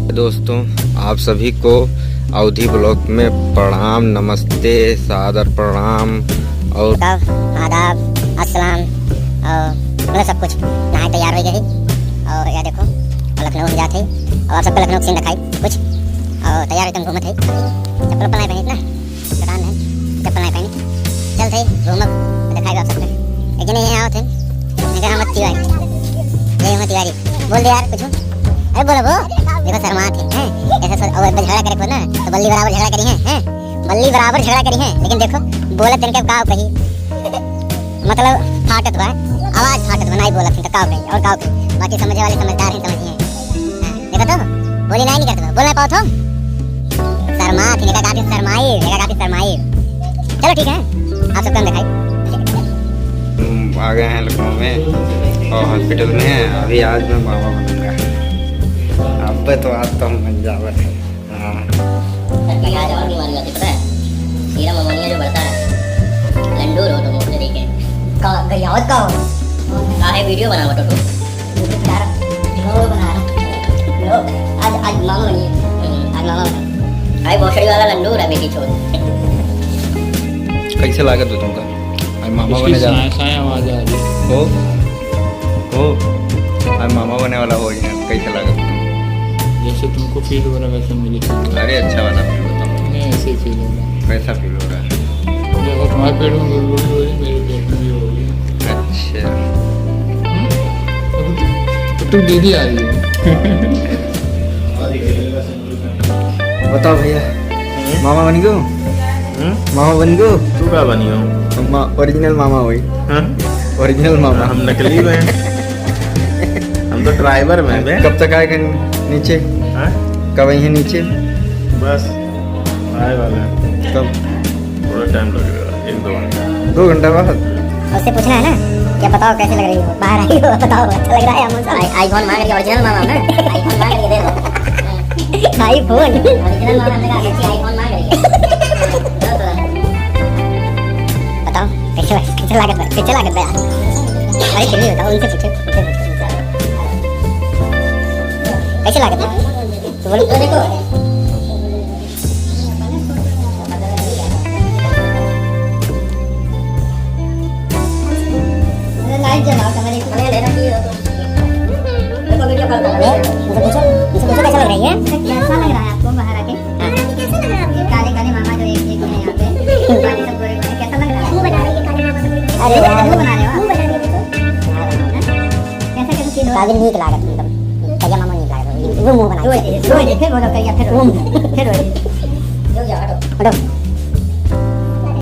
दोस्तों, आप सभी को अवधि ब्लॉग में प्रणाम, नमस्ते, सादर प्रणाम और आदाब, अस्सलाम और मतलब सब कुछ नहाए तैयार हो गई। और यह देखो लखनऊ हम जाते और आप सबको लखनऊ सीन दिखाई कुछ और तैयार एकदम घूमत है। चप्पल पहनाई पहनी ना दुकान है, चप्पल नहीं पहनी चल थे घूमब दिखाई आप सबको। एक जने यहाँ आओ थे हम तिवारी, ये हम तिवारी बोल दे यार कुछ। अरे बोलो वो देखो शर्मा थे हैं ऐसे और झगड़ा करे को ना तो बल्ली बराबर झगड़ा करी हैं बल्ली बराबर झगड़ा करी हैं। लेकिन देखो बोले तिनके काव कही मतलब फाटत हुआ आवाज फाटत बनाई बोला तो काव कही और काव कही। बाकी समझने वाले समझदार हैं, समझिए। देखो तो बोली नहीं करते बोलना पाओ तो शर्मा थी नेका काफी शर्माई चलो ठीक है आप सबको हम दिखाई। आ गए हैं लखनऊ में और हॉस्पिटल में हैं। अभी आज मैं मामा बनूंगा। अब तो आज तो हम पंजाबर हैं। हाँ आज और बीमारी होती पता है, सीरम अमोनिया जो बढ़ता है लंडूर हो तो मुझे देखे का गयावत का हो काहे वीडियो बनावा तो बना रहा आज मामा बनिए आज मामा भाई भोसड़ी वाला लंडूर है बेटी छोड़। कैसे लागत हो तुमका? आज मामा बने जा आवाज आ रही हो आज मामा बने वाला हो गया। कैसे लागत जैसे तुमको फील हो रहा है वैसे मुझे फील हो अरे अच्छा वाला फील बताओ। नहीं ऐसे ही फील हो रहा कैसा फील हो रहा है? है। देखो तुम्हारे पेट में गुड़गुड़ी हो रही मेरे पेट में भी हो रही है। अच्छा तो तू दीदी आ रही है। बताओ भैया मामा बन गो मामा बन गो तू का बनी हो? ओरिजिनल मामा हुई हाँ? ओरिजिनल मामा। हम नकली में हम तो ड्राइवर में बे। कब तक आएगा नीचे? हाँ? कब आई है नीचे? बस आए वाला है। कब? थोड़ा टाइम लगेगा 1-2 घंटा। 2 घंटा बाद? उससे पूछना है ना क्या बताओ कैसे लग रही हो बाहर आई हो बताओ अच्छा लग रहा है हमको। आईफोन मांग रही है ओरिजिनल मामा ना आईफोन मांग रही है दे दो आईफोन ओरिजिनल मामा ने कहा आईफोन मांग रही है बताओ कैसे लागत है यार। अरे फिर भी बताओ उनसे पूछो कैसे लागत है तो बोलो तो देखो लाइट जलाओ हमारे को ले लेना चाहिए तो देखो वीडियो कॉल कर मुझे पूछो कैसा लग रही है? कैसा लग रहा है आपको बाहर आके? कैसा लग रहा है आपको? काले काले मामा जो एक हैं यहाँ पे बाकी सब गोरे गोरे कैसा लग रहा है? मुंह बना रही है काले मामा सब। अरे यार मुंह बना रहे हो मुंह बना रही है देखो कैसा कैसा चीज हो काबिल नीक लागत एकदम कया मामा नीक लागत वो मुंह बना रोज फिर बोलो कया फिर रुक जाओ हटो